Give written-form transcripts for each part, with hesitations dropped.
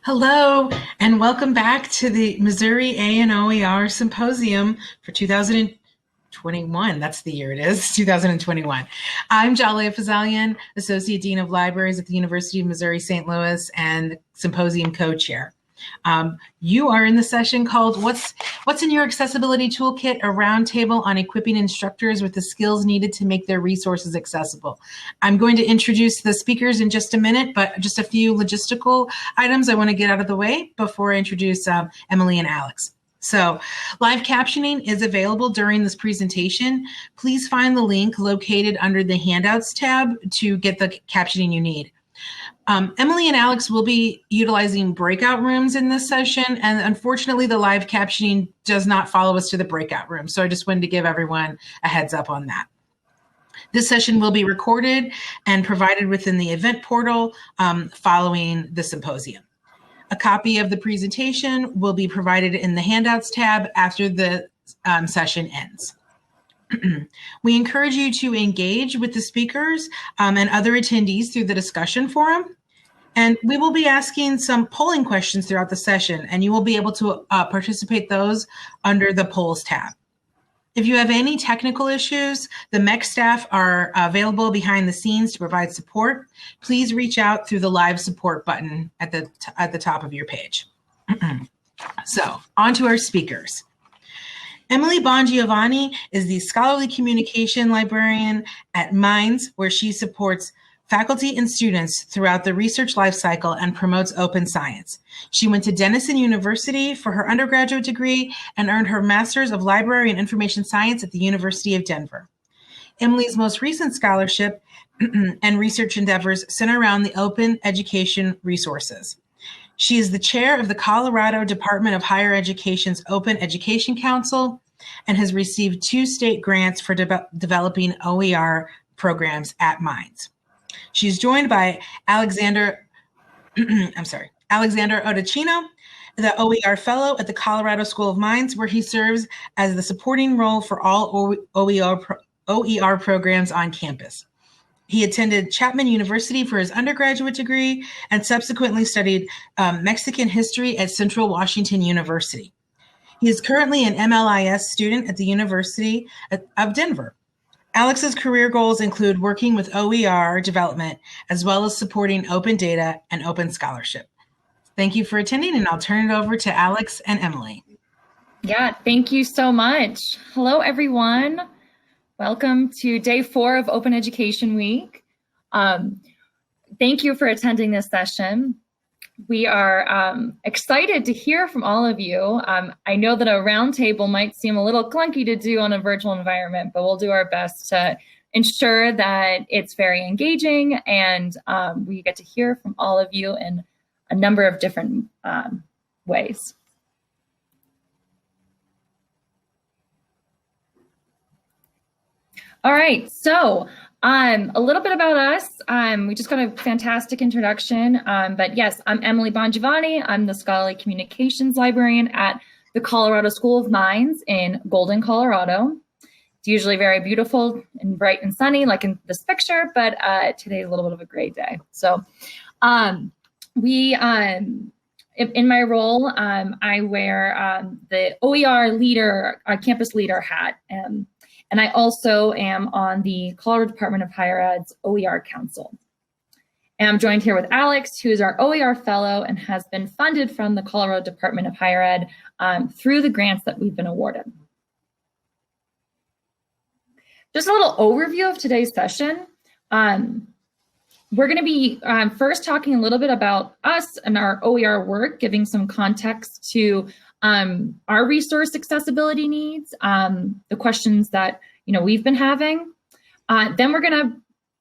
Hello, and welcome back to the Missouri A&OER Symposium for 2021. That's the year it is, 2021. I'm Jaleh Fazelian, Associate Dean of Libraries at the University of Missouri St. Louis and Symposium Co-Chair. You are in the session called What's in Your Accessibility Toolkit? A Roundtable on Equipping Instructors with the Skills Needed to Make Their Resources Accessible. I'm going to introduce the speakers in just a minute, but just a few logistical items I want to get out of the way before I introduce Emily and Alex. So, live captioning is available during this presentation. Please find the link located under the Handouts tab to get the captioning you need. Emily and Alex will be utilizing breakout rooms in this session, and unfortunately the live captioning does not follow us to the breakout room, so I just wanted to give everyone a heads up on that. This session will be recorded and provided within the event portal following the symposium. A copy of the presentation will be provided in the Handouts tab after the session ends. We encourage you to engage with the speakers and other attendees through the discussion forum. And we will be asking some polling questions throughout the session, and you will be able to participate those under the polls tab. If you have any technical issues, the MEC staff are available behind the scenes to provide support. Please reach out through the live support button at the top of your page. So, on to our speakers. Emily Bon Giovanni is the Scholarly Communication Librarian at Minds, where she supports faculty and students throughout the research lifecycle and promotes open science. She went to Denison University for her undergraduate degree and earned her Master's of Library and Information Science at the University of Denver. Emily's most recent scholarship and research endeavors center around the open education resources. She is the chair of the Colorado Department of Higher Education's Open Education Council and has received 2 state grants for developing OER programs at Minds. She's joined by Alexander Odicino, the OER Fellow at the Colorado School of Mines, where he serves as the supporting role for all OER programs on campus. He attended Chapman University for his undergraduate degree and subsequently studied Mexican history at Central Washington University. He is currently an MLIS student at the University of Denver. Alex's career goals include working with OER development, as well as supporting open data and open scholarship. Thank you for attending, and I'll turn it over to Alex and Emily. Yeah, thank you so much. Hello, everyone. Welcome to day 4 of Open Education Week. Thank you for attending this session. We are excited to hear from all of you. I know that a roundtable might seem a little clunky to do on a virtual environment, but we'll do our best to ensure that it's very engaging and we get to hear from all of you in a number of different ways. All right, so a little bit about us. We just got a fantastic introduction, but yes, I'm Emily Bon Giovanni. I'm the Scholarly Communications Librarian at the Colorado School of Mines in Golden, Colorado. It's usually very beautiful and bright and sunny, like in this picture, but today a little bit of a gray day. So in my role, I wear the OER leader, campus leader hat. And I also am on the Colorado Department of Higher Ed's OER Council. And I'm joined here with Alex, who is our OER Fellow and has been funded from the Colorado Department of Higher Ed through the grants that we've been awarded. Just a little overview of today's session. We're going to be first talking a little bit about us and our OER work, giving some context to our resource accessibility needs, the questions that we've been having. Then we're going to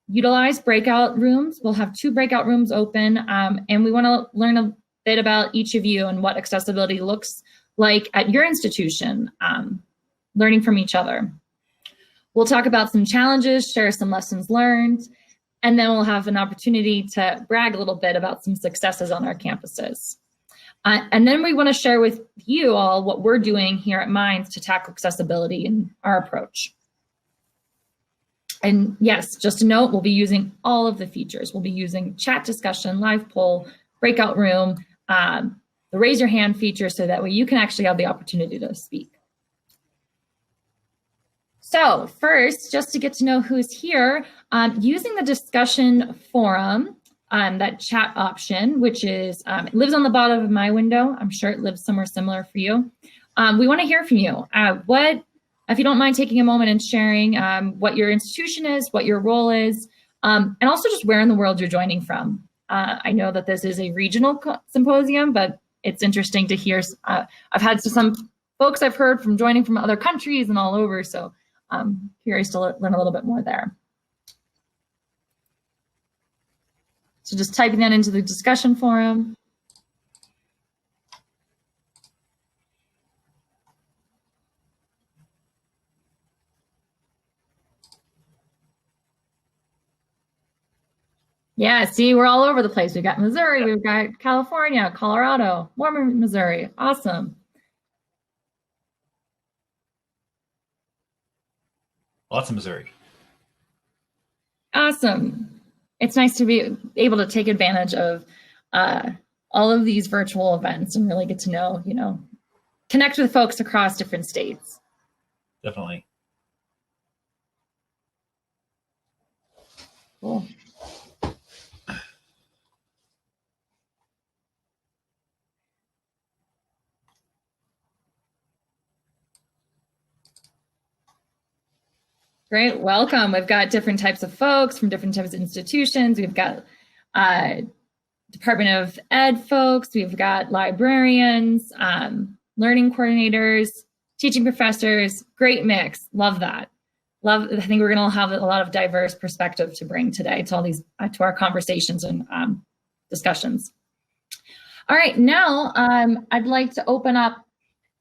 utilize breakout rooms. We'll have 2 breakout rooms open, and we want to learn a bit about each of you and what accessibility looks like at your institution, learning from each other. We'll talk about some challenges, share some lessons learned, and then we'll have an opportunity to brag a little bit about some successes on our campuses. And then we want to share with you all what we're doing here at Minds to tackle accessibility in our approach. And yes, just a note, we'll be using all of the features. We'll be using chat discussion, live poll, breakout room, the raise your hand feature so that way you can actually have the opportunity to speak. So first, just to get to know who's here, using the discussion forum, that chat option, which is, it lives on the bottom of my window. I'm sure it lives somewhere similar for you. We want to hear from you. If you don't mind taking a moment and sharing what your institution is, what your role is, and also just where in the world you're joining from. I know that this is a regional symposium, but it's interesting to hear. I've had some folks I've heard from joining from other countries and all over, so I'm curious to learn a little bit more there. So just typing that into the discussion forum. Yeah, see, we're all over the place. We've got Missouri, we've got California, Colorado, more Missouri. Awesome. Lots of Missouri. Awesome. It's nice to be able to take advantage of all of these virtual events and really get to know, connect with folks across different states. Definitely. Cool. Great, welcome. We've got different types of folks from different types of institutions. We've got Department of Ed folks. We've got librarians, learning coordinators, teaching professors. Great mix. Love that. I think we're going to have a lot of diverse perspective to bring today to all these to our conversations and discussions. All right, now I'd like to open up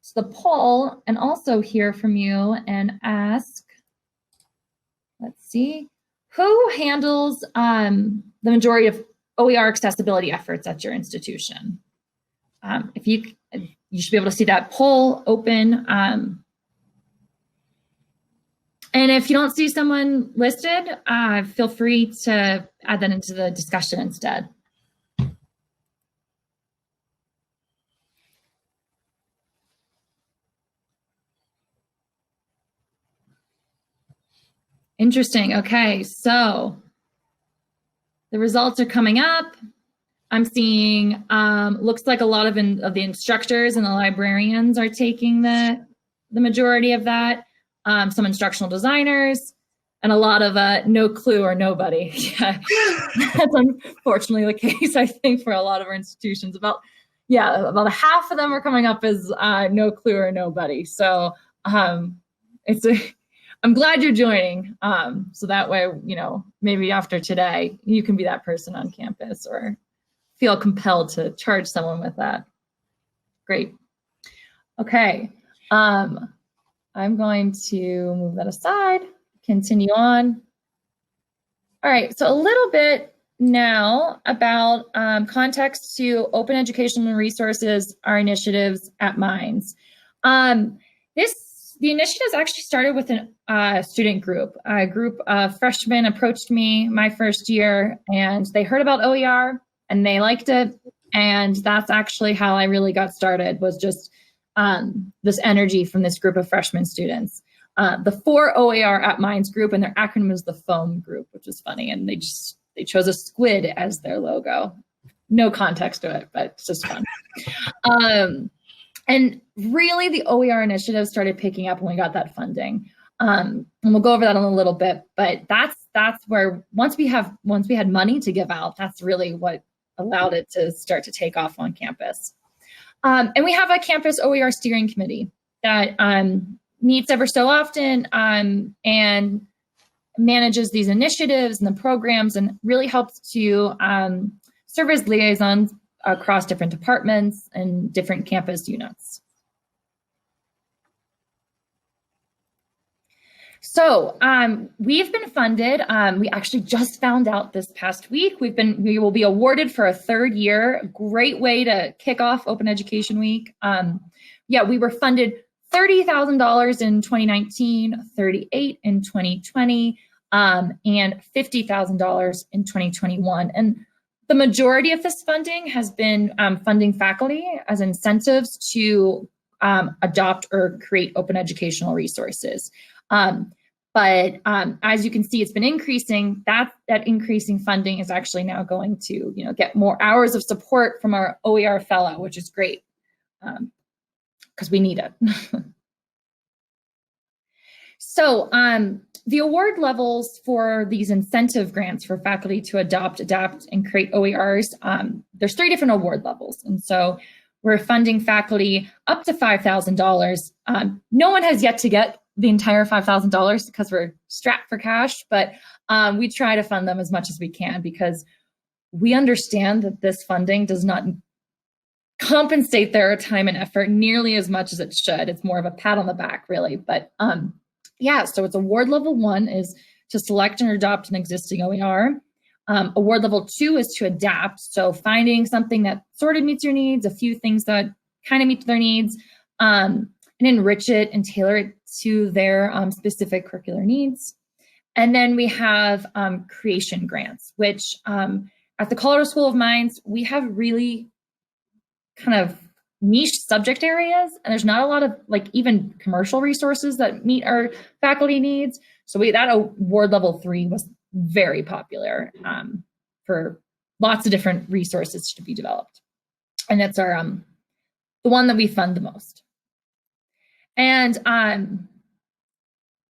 to the poll and also hear from you and ask. Let's see, who handles the majority of OER accessibility efforts at your institution? If you should be able to see that poll open. And if you don't see someone listed, feel free to add that into the discussion instead. Interesting. Okay, so the results are coming up. I'm seeing, looks like a lot of the instructors and the librarians are taking the majority of that. Some instructional designers, and a lot of no clue or nobody. Yeah, that's unfortunately the case, I think, for a lot of our institutions. About a half of them are coming up as no clue or nobody. So I'm glad you're joining. So that way, maybe after today, you can be that person on campus or feel compelled to charge someone with that. Great. Okay. I'm going to move that aside, continue on. All right, so a little bit now about context to open educational resources, our initiatives at Minds. The initiatives actually started with a student group. A group of freshmen approached me my first year, and they heard about OER, and they liked it. And that's actually how I really got started, was just this energy from this group of freshman students. The 4 OER at Minds group, and their acronym is the FOAM group, which is funny. And they chose a squid as their logo. No context to it, but it's just fun. And really, the OER initiative started picking up when we got that funding. And we'll go over that in a little bit, but that's where once we had money to give out, that's really what allowed it to start to take off on campus. And we have a campus OER steering committee that meets ever so often and manages these initiatives and the programs, and really helps to serve as liaisons across different departments and different campus units. So we've been funded. We actually just found out this past week. We will be awarded for a 3rd year. Great way to kick off Open Education Week. We were funded $30,000 in 2019, $38,000 in 2020, and $50,000 in 2021. And The majority of this funding has been funding faculty as incentives to adopt or create open educational resources. But as you can see, it's been increasing. That increasing funding is actually now going to get more hours of support from our OER fellow, which is great because we need it. So the award levels for these incentive grants for faculty to adopt, adapt, and create OERs, there's 3 different award levels. And so we're funding faculty up to $5,000. No one has yet to get the entire $5,000 because we're strapped for cash, but we try to fund them as much as we can because we understand that this funding does not compensate their time and effort nearly as much as it should. It's more of a pat on the back, really. But yeah, so it's award level 1 is to select and adopt an existing OER. Award level 2 is to adapt. So finding something that sort of meets your needs, a few things that kind of meet their needs, and enrich it and tailor it to their specific curricular needs. And then we have creation grants, which at the Colorado School of Mines, we have really kind of niche subject areas, and there's not a lot of even commercial resources that meet our faculty needs. So that award level 3 was very popular for lots of different resources to be developed. And that's our the one that we fund the most. And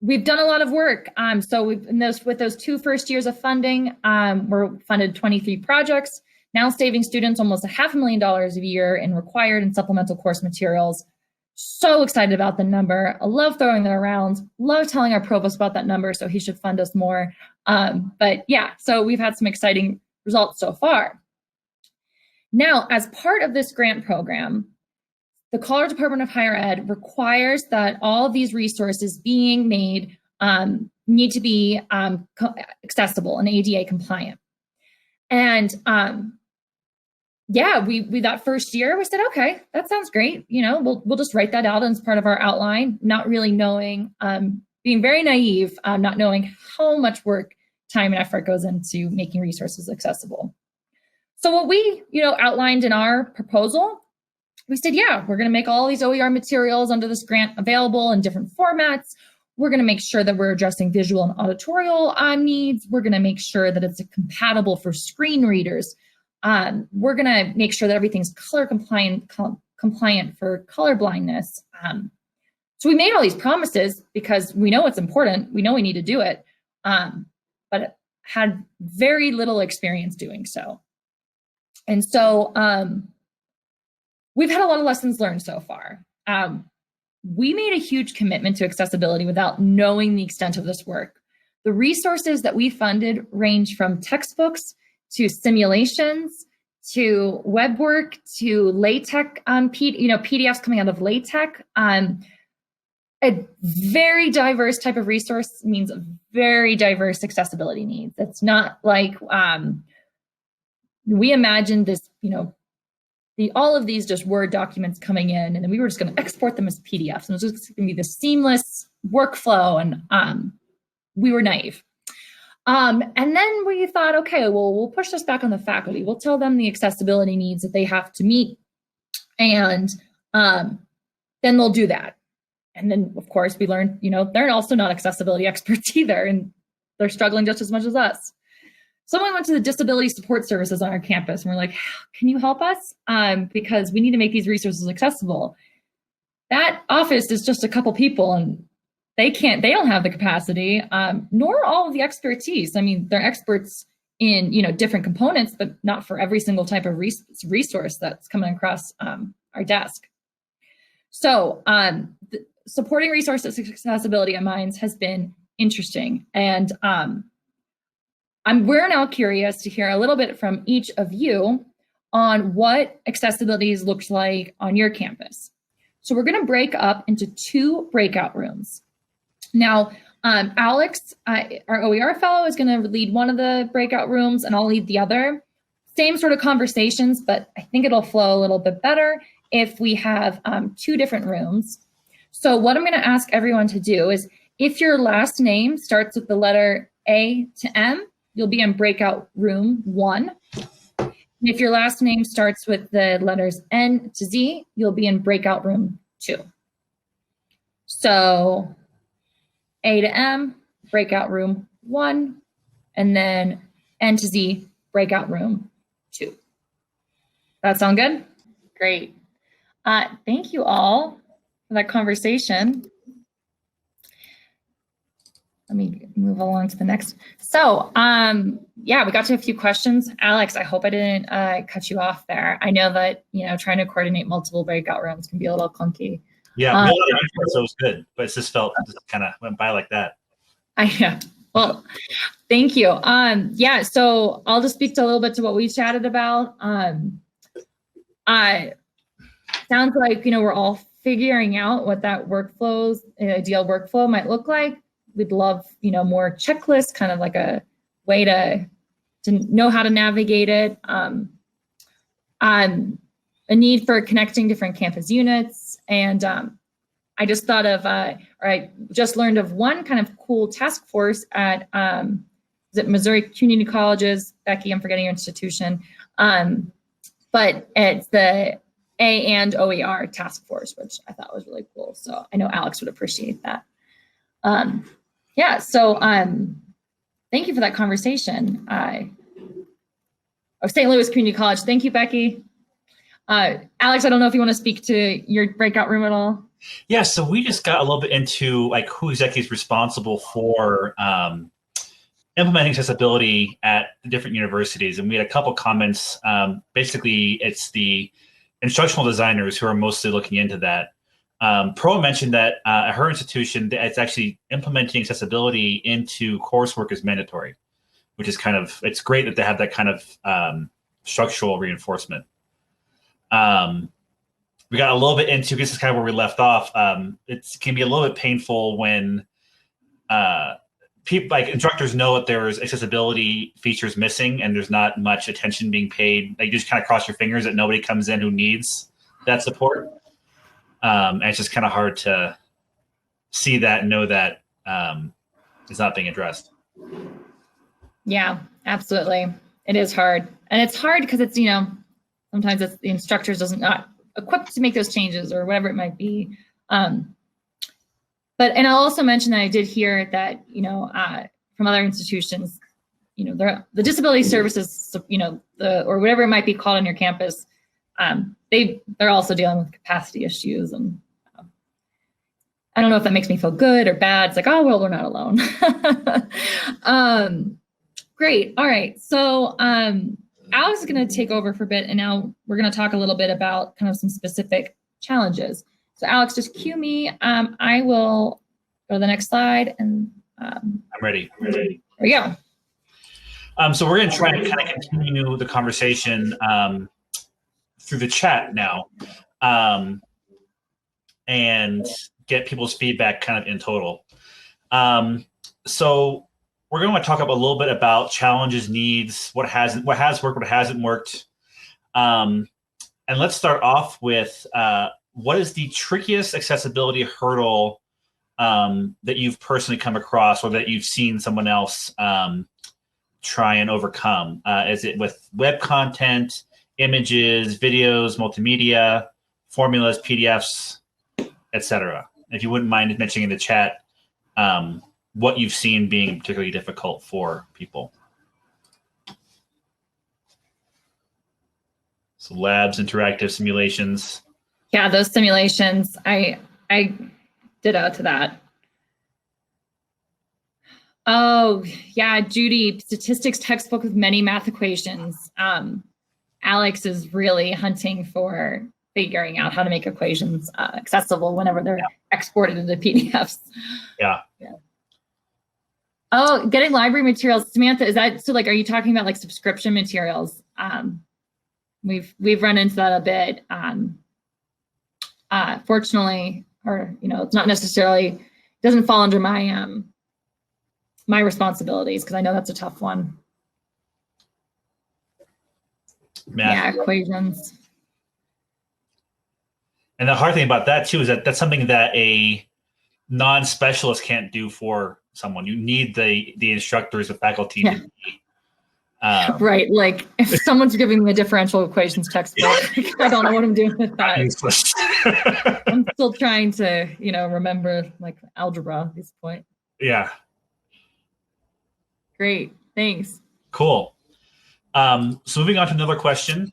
we've done a lot of work. So with those 2 first years of funding, we're funded 23 projects, now saving students almost $500,000 a year in required and supplemental course materials. So excited about the number. I love throwing that around. Love telling our provost about that number, so he should fund us more. But yeah, so we've had some exciting results so far. Now, as part of this grant program, the Colorado Department of Higher Ed requires that all of these resources being made need to be accessible and ADA compliant. And yeah, we that first year we said, okay, that sounds great. We'll just write that out as part of our outline, not really knowing, being very naive, not knowing how much work, time, and effort goes into making resources accessible. So what we, outlined in our proposal, we said, yeah, we're going to make all these OER materials under this grant available in different formats. We're going to make sure that we're addressing visual and auditorial needs. We're going to make sure that it's compatible for screen readers. We're going to make sure that everything's color compliant for color blindness. So we made all these promises because we know it's important. We know we need to do it, but had very little experience doing so. And so we've had a lot of lessons learned so far. We made a huge commitment to accessibility without knowing the extent of this work. The resources that we funded range from textbooks to simulations, to web work, to LaTeX, PDFs coming out of LaTeX. A very diverse type of resource means very diverse accessibility needs. It's not like we imagined this, all of these just Word documents coming in, and then we were just going to export them as PDFs, and it was just going to be this seamless workflow, and we were naive. And then we thought, okay, well, we'll push this back on the faculty. We'll tell them the accessibility needs that they have to meet, and then they'll do that. And then, of course, we learned, they're also not accessibility experts either, and they're struggling just as much as us. Someone went to the disability support services on our campus, and we're like, can you help us? Because we need to make these resources accessible. That office is just a couple people, and they don't have the capacity, nor all of the expertise. I mean, they're experts in, different components, but not for every single type of resource that's coming across our desk. So supporting resources accessibility at Mines has been interesting. And we're now curious to hear a little bit from each of you on what accessibility looks like on your campus. So we're going to break up into 2 breakout rooms. Now, Alex, our OER fellow, is going to lead one of the breakout rooms, and I'll lead the other. Same sort of conversations, but I think it'll flow a little bit better if we have 2 different rooms. So what I'm going to ask everyone to do is, if your last name starts with the letter A to M, you'll be in breakout room 1. If your last name starts with the letters N to Z, you'll be in breakout room 2. So A to M, breakout room 1, and then N to Z, breakout room 2. That sound good? Great. Thank you all for that conversation. Let me move along to the next. So, yeah, we got to a few questions. Alex, I hope I didn't cut you off there. I know that, trying to coordinate multiple breakout rooms can be a little clunky. Yeah, so it was good, but it just kind of went by like that. Yeah. Well, thank you. Yeah, so I'll just speak to a little bit to what we chatted about. Sounds like, we're all figuring out what that ideal workflow might look like. We'd love, more checklists, kind of like a way to know how to navigate it. A need for connecting different campus units. And I just thought of, or I just learned of one kind of cool task force at Missouri Community Colleges. Becky, I'm forgetting your institution. But it's the A&OER task force, which I thought was really cool. So I know Alex would appreciate that. Yeah, so thank you for that conversation. St. Louis Community College. Thank you, Becky. Alex, I don't know if you want to speak to your breakout room at all. Yeah, so we just got a little bit into like who exactly is responsible for implementing accessibility at the different universities. And we had a couple comments. Basically, it's the instructional designers who are mostly looking into that. Pro mentioned that at her institution, it's actually implementing accessibility into coursework is mandatory, which is it's great that they have that kind of structural reinforcement. We got a little bit into, this is kind of where we left off. It can be a little bit painful when people, like instructors, know that there's accessibility features missing and there's not much attention being paid. Like, you just kind of cross your fingers that nobody comes in who needs that support. And it's just kind of hard to see that and know that it's not being addressed. Yeah, absolutely. It is hard. And it's hard because it's, sometimes the instructors not equipped to make those changes or whatever it might be. And I'll also mention that I did hear that, from other institutions, the disability services, or whatever it might be called on your campus, they're also dealing with capacity issues. And I don't know if that makes me feel good or bad. It's like, oh, well, we're not alone. Great. All right. So Alex is going to take over for a bit, and now we're going to talk a little bit about kind of some specific challenges. So Alex, just cue me. I will go to the next slide. And I'm ready. There we go. So we're going to try to kind of continue the conversation through the chat now, and get people's feedback kind of in total. So we're going to talk a little bit about challenges, needs, what has worked, what hasn't worked. And let's start off with what is the trickiest accessibility hurdle that you've personally come across or that you've seen someone else try and overcome? Is it with web content, images, videos, multimedia, formulas, PDFs, etc.? If you wouldn't mind mentioning in the chat what you've seen being particularly difficult for people. So labs, interactive simulations. Yeah, those simulations, I ditto to that. Oh, yeah, Judy, statistics textbook with many math equations. Alex is really hunting for figuring out how to make equations accessible whenever they're exported into PDFs. Yeah. Oh, getting library materials. Samantha, is that, so like, are you talking about like subscription materials? We've run into that a bit. Fortunately, or, it's not necessarily, doesn't fall under my, my responsibilities, because I know that's a tough one. Math. Yeah, equations. And the hard thing about that too is that that's something that a non-specialist can't do for someone. You need the instructors, the faculty to be Right, like if someone's giving me a differential equations textbook, I don't know what I'm doing with that. Useless. I'm still trying to, remember like algebra at this point. Yeah. Great, thanks. Cool. So moving on to another question.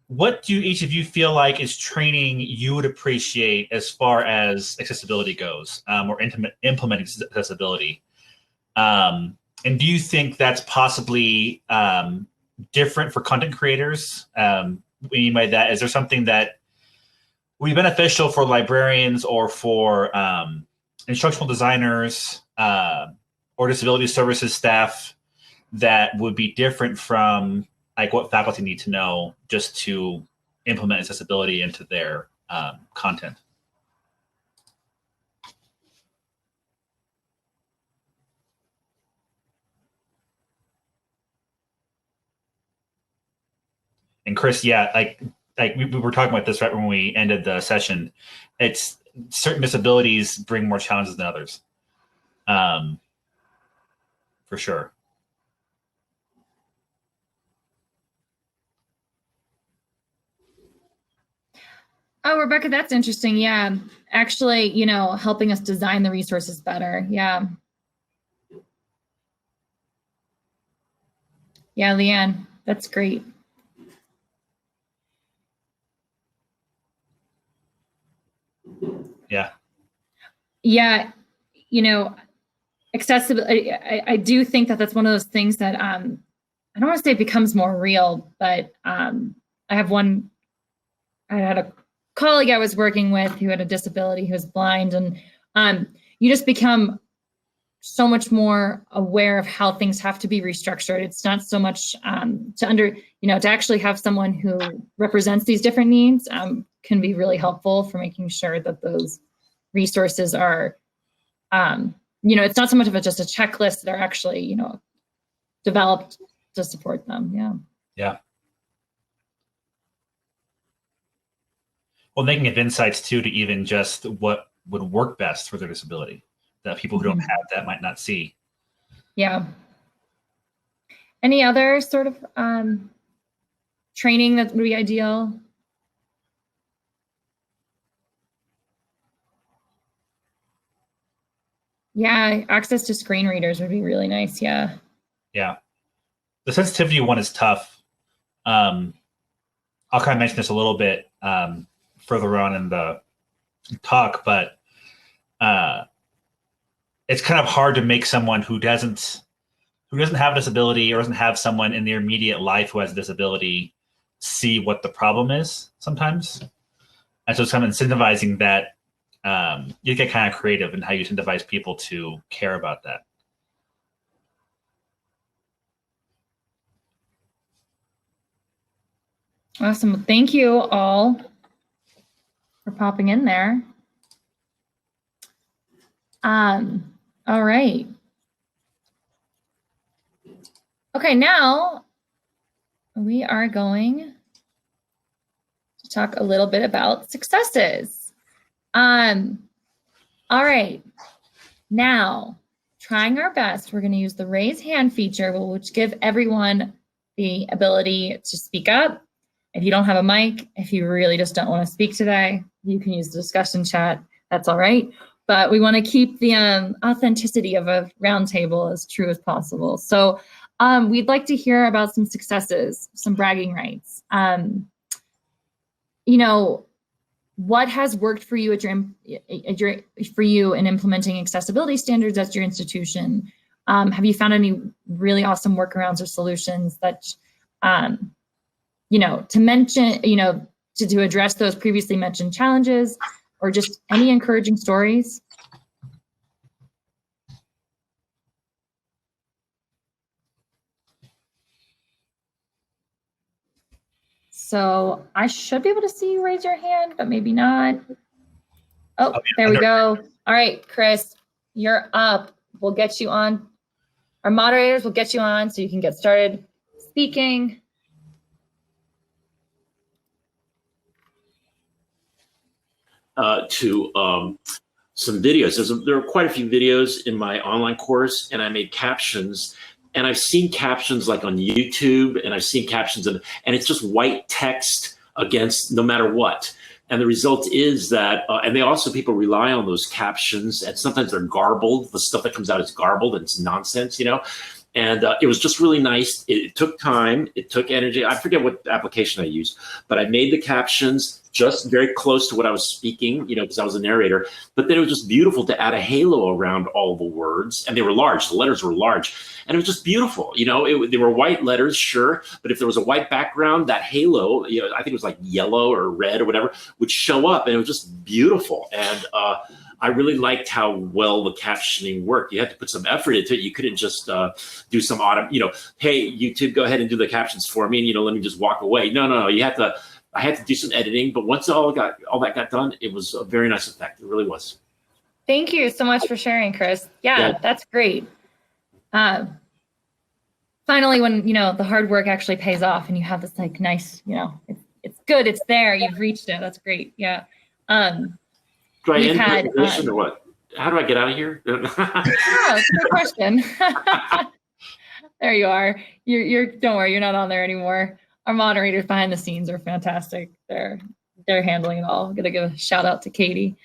What do each of you feel like is training you would appreciate as far as accessibility goes, or implementing accessibility? And do you think that's possibly different for content creators? What do you mean by that? Is there something that would be beneficial for librarians or for instructional designers or disability services staff that would be different from like what faculty need to know just to implement accessibility into their content? And Chris, yeah, like we were talking about this right when we ended the session. It's certain disabilities bring more challenges than others, for sure. Oh, Rebecca, that's interesting. Yeah, actually, helping us design the resources better. Yeah. Yeah, Leanne, that's great. Yeah. Yeah, accessibility. I do think that that's one of those things that I don't want to say it becomes more real, but I had a colleague I was working with who had a disability, who was blind, and you just become so much more aware of how things have to be restructured. It's not so much to actually have someone who represents these different needs can be really helpful for making sure that those resources are, it's not so much of just a checklist that are actually, developed to support them. Yeah. Yeah. Well, they can give insights too to even just what would work best for their disability that people who don't have that might not see. Yeah. Any other sort of training that would be ideal? Yeah, access to screen readers would be really nice. Yeah. Yeah. The sensitivity one is tough. I'll kind of mention this a little bit further on in the talk, but it's kind of hard to make someone who doesn't have a disability or doesn't have someone in their immediate life who has a disability see what the problem is sometimes. And so it's kind of incentivizing that you get kind of creative in how you incentivize people to care about that. Awesome. Thank you all for popping in there. All right. Okay, now we are going to talk a little bit about successes. All right. Now, trying our best, we're going to use the raise hand feature, which give everyone the ability to speak up. If you don't have a mic, if you really just don't want to speak today, you can use the discussion chat. That's all right. But we want to keep the authenticity of a roundtable as true as possible. So we'd like to hear about some successes, some bragging rights. What has worked for you for you in implementing accessibility standards at your institution? Have you found any really awesome workarounds or solutions that, to mention, to address those previously mentioned challenges, or just any encouraging stories? So I should be able to see you raise your hand, but maybe not. Oh, there we go. All right, Chris, you're up. We'll get you on. Our moderators will get you on so you can get started speaking. To some videos. There are quite a few videos in my online course, and I made captions And I've seen captions like on YouTube, and I've seen captions and it's just white text against no matter what. And the result is that, and people rely on those captions, and sometimes they're garbled. The stuff that comes out is garbled and it's nonsense, you know? And it was just really nice. It took time, it took energy. I forget what application I used, but I made the captions just very close to what I was speaking, you know, because I was a narrator. But then it was just beautiful to add a halo around all the words, and they were large. The letters were large, and it was just beautiful. You know, they were white letters, sure, but if there was a white background, that halo, you know, I think it was like yellow or red or whatever, would show up, and it was just beautiful. And I really liked how well the captioning worked. You had to put some effort into it. You couldn't just do some you know, hey, YouTube, go ahead and do the captions for me, and, you know, let me just walk away. No. I had to do some editing, but once all that got done, it was a very nice effect. It really was. Thank you so much for sharing, Chris. Yeah. That's great. Finally, when, you know, the hard work actually pays off and you have this like nice, you know, it's good, it's there, you've reached it. That's great. Yeah. Do I end the presentation or what? How do I get out of here? Oh, that's a good question. There you are. You're don't worry, you're not on there anymore. Our moderators behind the scenes are fantastic. They're handling it all. I'm gonna give a shout out to Katie.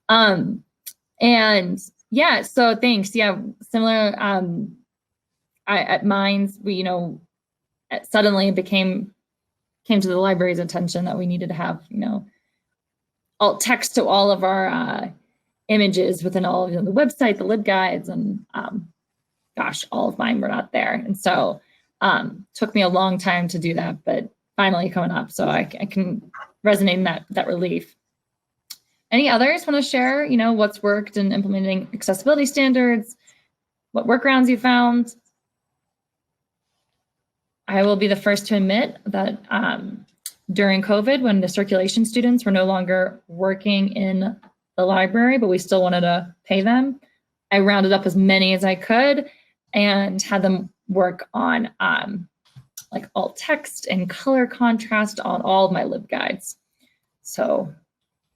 And yeah, so thanks. Yeah, similar. At Minds, we, you know, suddenly it came to the library's attention that we needed to have, you know, alt text to all of our images within all of, you know, the website, the libguides, and gosh, all of mine were not there, and so. Took me a long time to do that, but finally coming up. So I can resonate in that relief. Any others want to share, you know, what's worked in implementing accessibility standards, what workarounds you found? I will be the first to admit that during COVID, when the circulation students were no longer working in the library, but we still wanted to pay them, I rounded up as many as I could and had them work on like alt text and color contrast on all of my libguides. So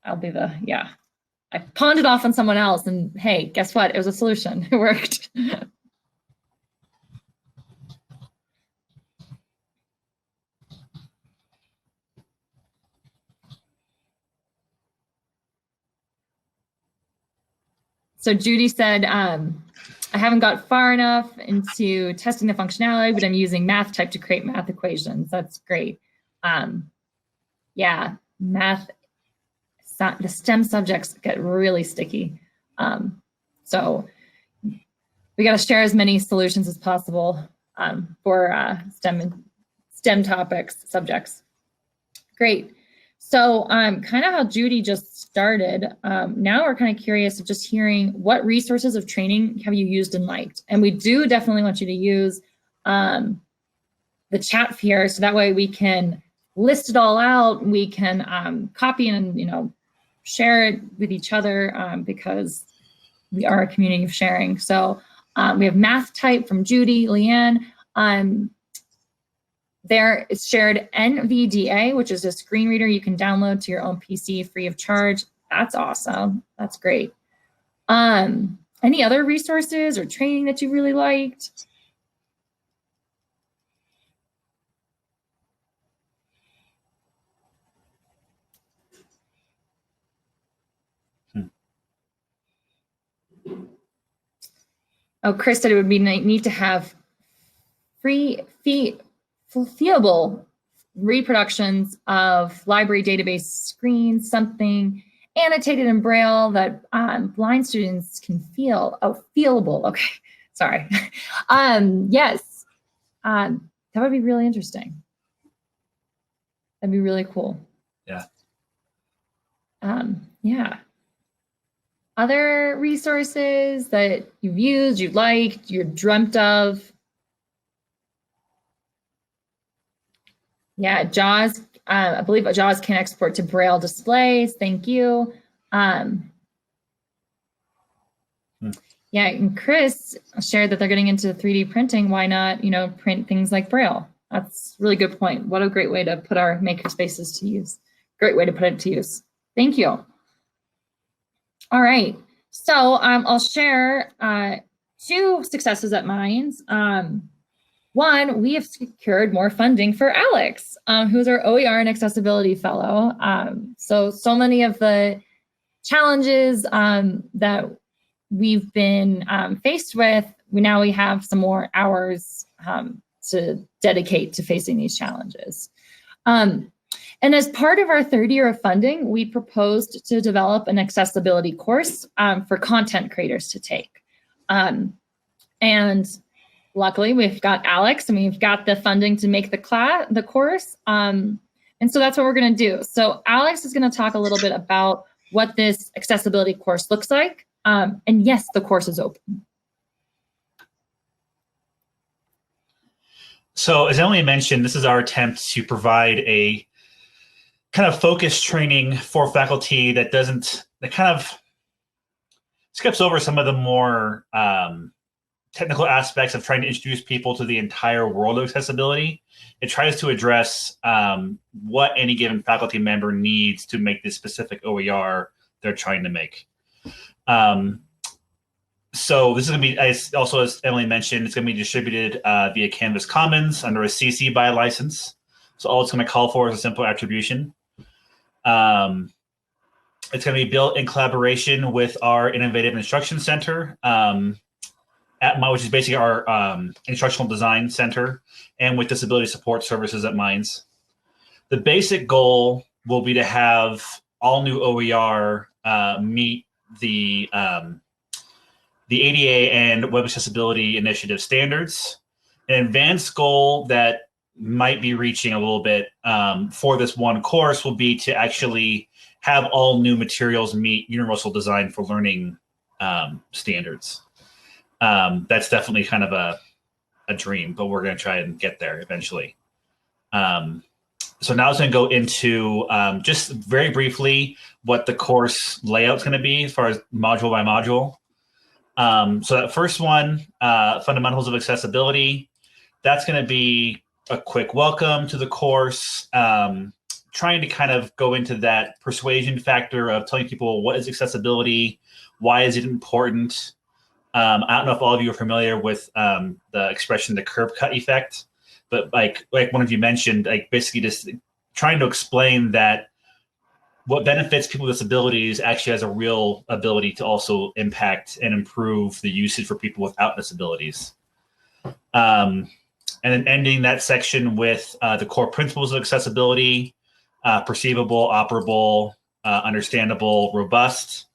I'll be I pawned it off on someone else, and hey, guess what? It was a solution. It worked. So Judy said, I haven't got far enough into testing the functionality, but I'm using math type to create math equations. That's great. Yeah, math, the STEM subjects get really sticky. So we got to share as many solutions as possible for STEM topics, subjects. Great. So kind of how Judy just started, now we're kind of curious of just hearing what resources of training have you used and liked? And we do definitely want you to use the chat here, so that way we can list it all out. We can copy and, you know, share it with each other because we are a community of sharing. So we have math type from Judy, Leanne. There is shared NVDA, which is a screen reader you can download to your own PC free of charge. That's awesome. That's great. Any other resources or training that you really liked? Oh, Chris said it would be neat to have fulfillable reproductions of library database screens, something annotated in Braille that blind students can feel. Oh, feelable. Okay, sorry. Yes, that would be really interesting. That'd be really cool. Yeah. Yeah. Other resources that you've used, you liked, you dreamt of? Yeah, JAWS, I believe JAWS can export to Braille displays. Thank you. Yeah, and Chris shared that they're getting into 3D printing. Why not, you know, print things like Braille? That's a really good point. What a great way to put our maker spaces to use. Great way to put it to use. Thank you. All right, so I'll share 2 successes at Minds. One, we have secured more funding for Alex, who's our OER and Accessibility Fellow. So many of the challenges that we've been faced with, we have some more hours to dedicate to facing these challenges. And as part of our third year of funding, we proposed to develop an accessibility course for content creators to take. And luckily, we've got Alex and we've got the funding to make the course. And so that's what we're going to do. So Alex is going to talk a little bit about what this accessibility course looks like. And yes, the course is open. So as Emily mentioned, this is our attempt to provide a kind of focused training for faculty that kind of skips over some of the more technical aspects of trying to introduce people to the entire world of accessibility. It tries to address what any given faculty member needs to make this specific OER they're trying to make. So this is going to be, as Emily mentioned, it's going to be distributed via Canvas Commons under a CC BY license. So all it's going to call for is a simple attribution. It's going to be built in collaboration with our Innovative Instruction Center, which is basically our instructional design center, and with Disability Support Services at Mines. The basic goal will be to have all new OER meet the ADA and Web Accessibility Initiative standards. An advanced goal that might be reaching a little bit for this one course will be to actually have all new materials meet Universal Design for Learning standards. That's definitely kind of a dream, but we're going to try and get there eventually. So now it's going to go into just very briefly what the course layout is going to be as far as module by module. So that first one, Fundamentals of Accessibility, that's going to be a quick welcome to the course, trying to kind of go into that persuasion factor of telling people what is accessibility, why is it important. I don't know if all of you are familiar with the expression, the curb cut effect, but like one of you mentioned, like basically just trying to explain that what benefits people with disabilities actually has a real ability to also impact and improve the usage for people without disabilities. And then ending that section with the core principles of accessibility, perceivable, operable, understandable, robust.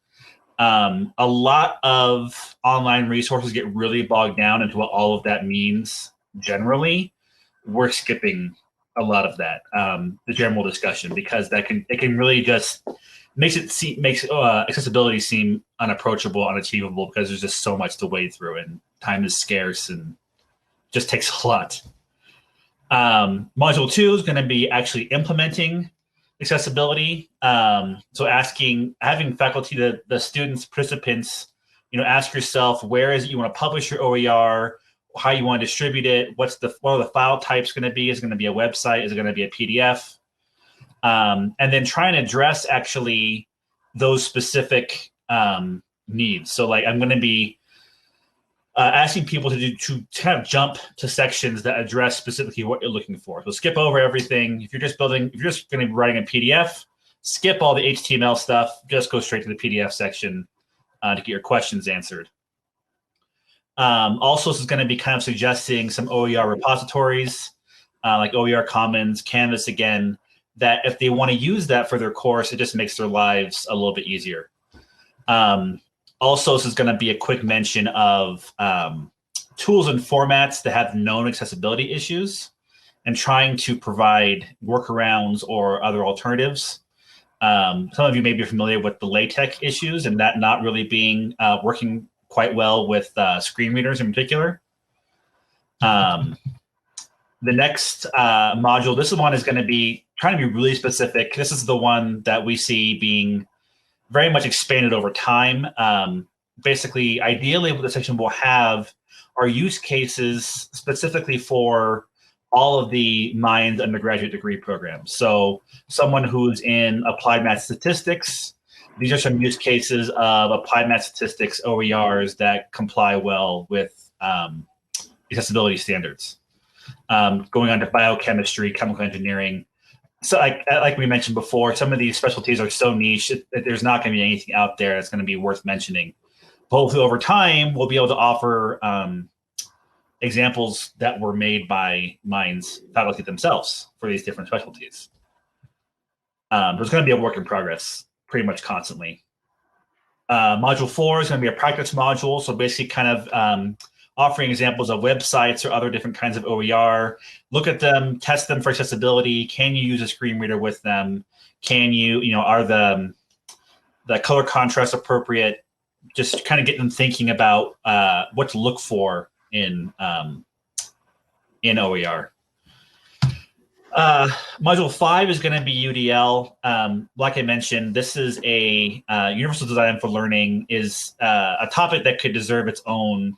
A lot of online resources get really bogged down into what all of that means generally. We're skipping a lot of that, the general discussion, because it can really just makes accessibility seem unapproachable, unachievable, because there's just so much to wade through and time is scarce and just takes a lot. Module 2 is going to be actually implementing accessibility. So having faculty, the students, participants, ask yourself, where is it you want to publish your OER, how you want to distribute it, what are the file types going to be? Is it going to be a website? Is it going to be a PDF? And then try and address actually those specific needs. So like I'm going to be asking people to kind of jump to sections that address specifically what you're looking for. So skip over everything. If you're just going to be writing a PDF, skip all the HTML stuff, just go straight to the PDF section to get your questions answered. Also, this is going to be kind of suggesting some OER repositories, like OER Commons, Canvas again, that if they want to use that for their course, it just makes their lives a little bit easier. Also, this is going to be a quick mention of tools and formats that have known accessibility issues and trying to provide workarounds or other alternatives. Some of you may be familiar with the LaTeX issues and that not really being working quite well with screen readers in particular. The next module, this one is going to be trying to be really specific. This is the one that we see being very much expanded over time. Basically, ideally, what the section will have are use cases specifically for all of the Mines undergraduate degree programs. So someone who's in applied math statistics, these are some use cases of applied math statistics OERs that comply well with accessibility standards. going on to biochemistry, chemical engineering. So like we mentioned before, some of these specialties are so niche that there's not going to be anything out there that's going to be worth mentioning. Hopefully over time, we'll be able to offer examples that were made by Minds faculty themselves for these different specialties. There's going to be a work in progress pretty much constantly. Module 4 is going to be a practice module. So basically kind of offering examples of websites or other different kinds of OER. Look at them, test them for accessibility. Can you use a screen reader with them? Can you, are the color contrast appropriate? Just kind of get them thinking about what to look for in OER. Module 5 is going to be UDL. Like I mentioned, this is a universal design for learning is a topic that could deserve its own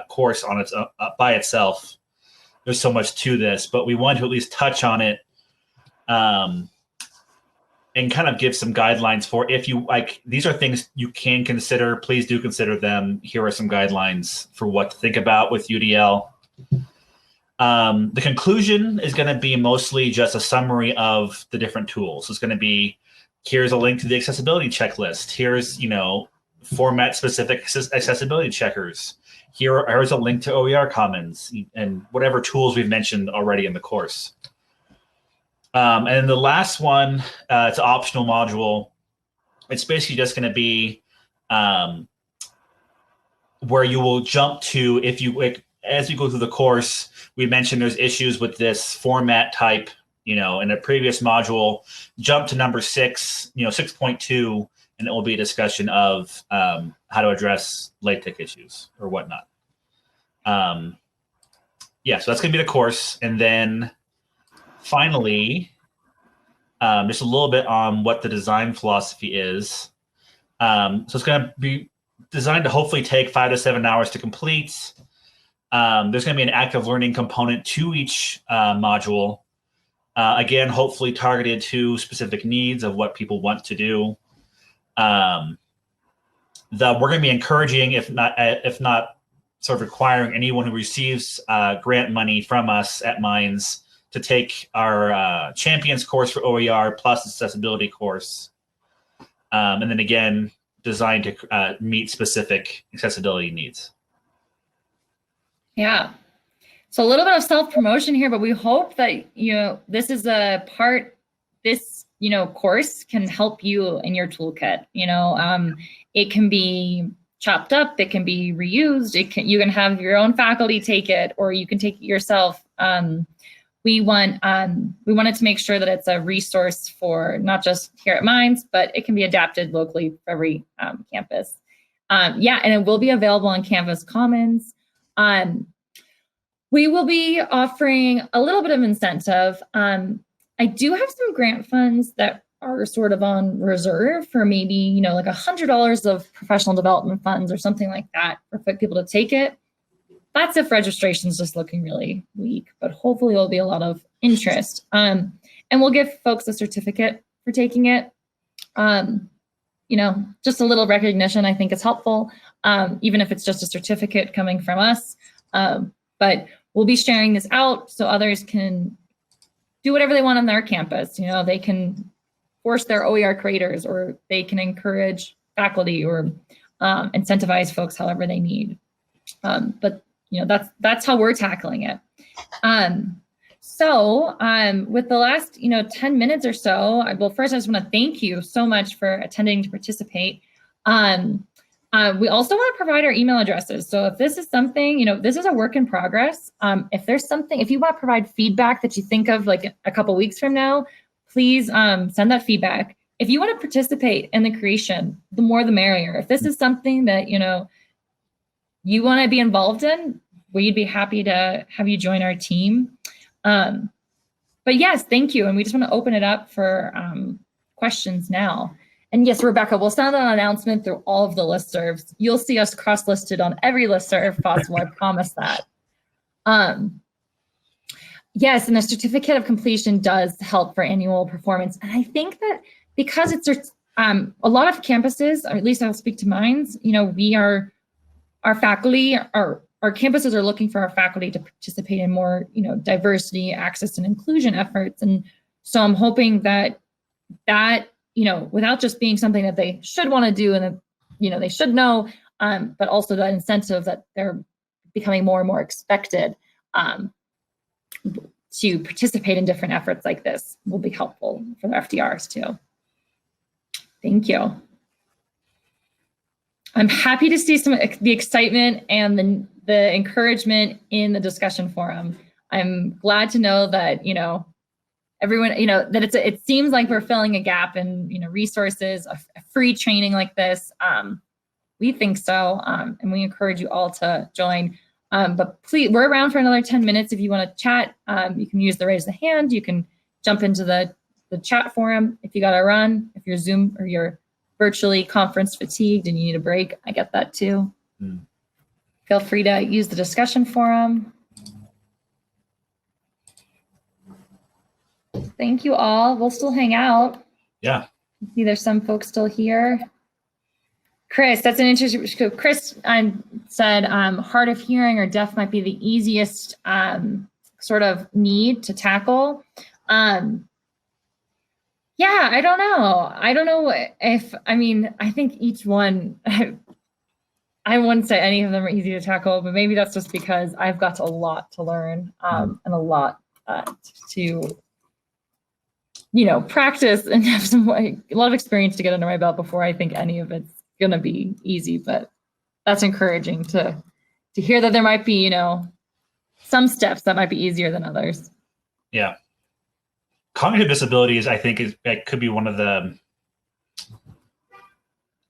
course on its by itself. There's so much to this, but we want to at least touch on it and kind of give some guidelines for if you like. These are things you can consider. Please do consider them. Here are some guidelines for what to think about with UDL. The conclusion is going to be mostly just a summary of the different tools. It's going to be, here's a link to the accessibility checklist. Here's, format-specific accessibility checkers. Here's a link to OER Commons and whatever tools we've mentioned already in the course. And then the last one, it's an optional module. It's basically just going to be where you will jump to, as you go through the course, we mentioned there's issues with this format type, in a previous module, jump to number 6, 6.2, and it will be a discussion of how to address LaTeX issues or whatnot. So that's going to be the course. And then finally, just a little bit on what the design philosophy is. So it's going to be designed to hopefully take 5 to 7 hours to complete. There's going to be an active learning component to each module. Again, hopefully targeted to specific needs of what people want to do. We're going to be encouraging, if not sort of requiring anyone who receives grant money from us at Minds to take our Champions course for OER plus accessibility course. And then again, designed to meet specific accessibility needs. Yeah. So a little bit of self-promotion here, but we hope that, this is a part, this, course can help you in your toolkit. It can be chopped up, it can be reused, you can have your own faculty take it, or you can take it yourself. We wanted to make sure that it's a resource for not just here at Minds, but it can be adapted locally for every campus. And it will be available on Canvas Commons. We will be offering a little bit of incentive. I do have some grant funds that are sort of on reserve for maybe, like $100 of professional development funds or something like that for people to take it. That's if registration's just looking really weak, but hopefully there'll be a lot of interest. And we'll give folks a certificate for taking it. Just a little recognition, I think is helpful, even if it's just a certificate coming from us. But we'll be sharing this out so others can do whatever they want on their campus. They can force their OER creators, or they can encourage faculty or incentivize folks however they need. But that's how we're tackling it. So with the last 10 minutes or so, first I just want to thank you so much for attending to participate. We also want to provide our email addresses. So if this is something, this is a work in progress. If you want to provide feedback that you think of like a couple weeks from now, please send that feedback. If you want to participate in the creation, the more the merrier. If this is something that, you want to be involved in, we'd be happy to have you join our team. But yes, thank you. And we just want to open it up for questions now. And yes, Rebecca, we'll send an announcement through all of the listservs. You'll see us cross-listed on every listserv possible, I promise that. Yes, and the certificate of completion does help for annual performance. And I think that because it's a lot of campuses, or at least I'll speak to Minds, our faculty are our campuses are looking for our faculty to participate in more, diversity, access, and inclusion efforts. And so I'm hoping that, without just being something that they should want to do and, they should know, but also that incentive that they're becoming more and more expected to participate in different efforts like this will be helpful for the FDRs too. Thank you. I'm happy to see the excitement and the encouragement in the discussion forum. I'm glad to know that, everyone, that it seems like we're filling a gap in, resources, a free training like this. We think so, and we encourage you all to join. But please, we're around for another 10 minutes. If you want to chat, you can use the raise the hand. You can jump into the chat forum if you got to run. If you're Zoom or you're virtually conference fatigued and you need a break, I get that too. Feel free to use the discussion forum. Thank you all. We'll still hang out. Yeah. See, there's some folks still here. Chris, that's an interesting. Chris said hard of hearing or deaf might be the easiest sort of need to tackle. Yeah, I don't know. I don't know if, I think each one, I wouldn't say any of them are easy to tackle, but maybe that's just because I've got a lot to learn and a lot to, practice and have a lot of experience to get under my belt before I think any of it's going to be easy. But that's encouraging to hear that there might be, some steps that might be easier than others. Yeah. Cognitive disabilities, I think, could be one of the,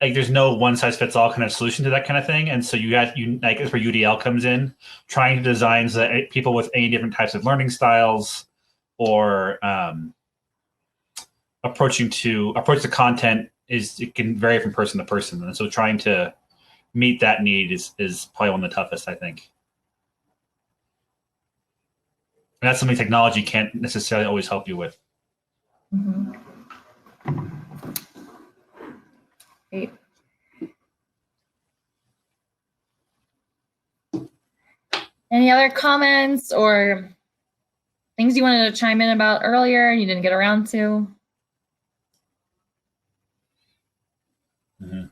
there's no one size fits all kind of solution to that kind of thing. And so that's where UDL comes in, trying to design so that people with any different types of learning styles or approach to content it can vary from person to person. And so trying to meet that need is probably one of the toughest, I think. And that's something technology can't necessarily always help you with. Mm-hmm. Great. Any other comments or things you wanted to chime in about earlier and you didn't get around to? Mm-hmm.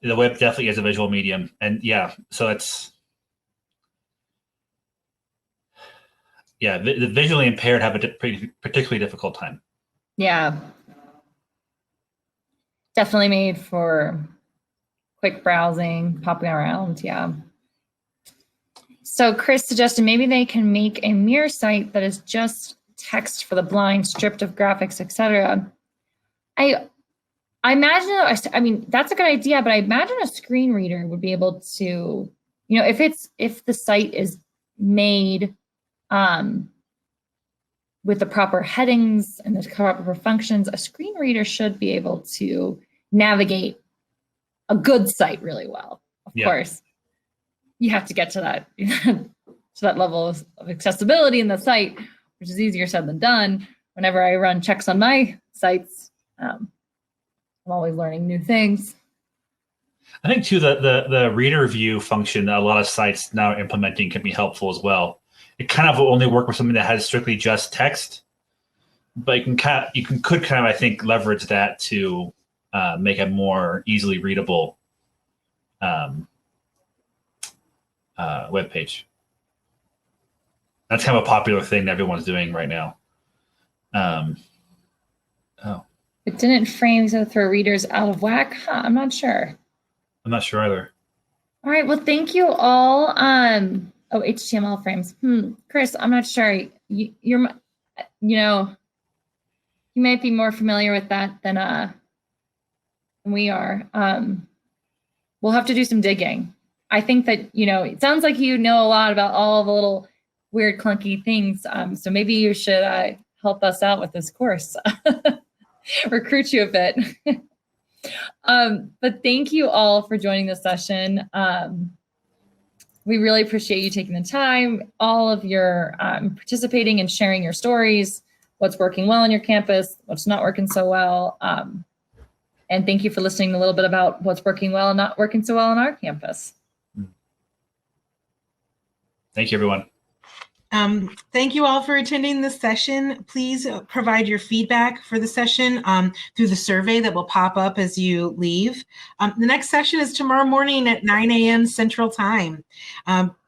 The web definitely is a visual medium. And so it's, the visually impaired have a particularly difficult time. Yeah. Definitely made for quick browsing, popping around, yeah. So Chris suggested maybe they can make a mirror site that is just text for the blind, stripped of graphics, etc. I imagine, that's a good idea, but I imagine a screen reader would be able to, if the site is made with the proper headings and the proper functions, a screen reader should be able to navigate a good site really well. Of course, you have to get to that level of accessibility in the site, which is easier said than done. Whenever I run checks on my sites, I'm always learning new things. I think too the reader view function that a lot of sites now are implementing can be helpful as well. It kind of will only work with something that has strictly just text, but you could I think leverage that to make a more easily readable web page. That's kind of a popular thing that everyone's doing right now. It didn't frame to throw readers out of whack. I'm not sure. I'm not sure either. All right. Well, thank you all. HTML frames. Chris, I'm not sure. You might be more familiar with that than we are. We'll have to do some digging. I think that, it sounds like you know a lot about all the little weird, clunky things. So maybe you should help us out with this course. Recruit you a bit. But thank you all for joining the session. We really appreciate you taking the time, all of your participating and sharing your stories, what's working well on your campus, what's not working so well. And thank you for listening a little bit about what's working well and not working so well on our campus. Thank you, everyone. Thank you all for attending this session. Please provide your feedback for the session through the survey that will pop up as you leave. The next session is tomorrow morning at 9 a.m. Central Time.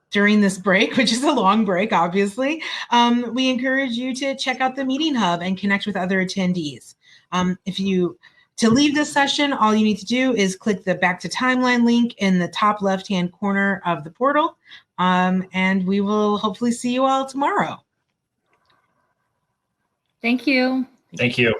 During this break, which is a long break, obviously, we encourage you to check out the Meeting Hub and connect with other attendees. To leave this session, all you need to do is click the Back to Timeline link in the top left-hand corner of the portal, and we will hopefully see you all tomorrow. Thank you. Thank you.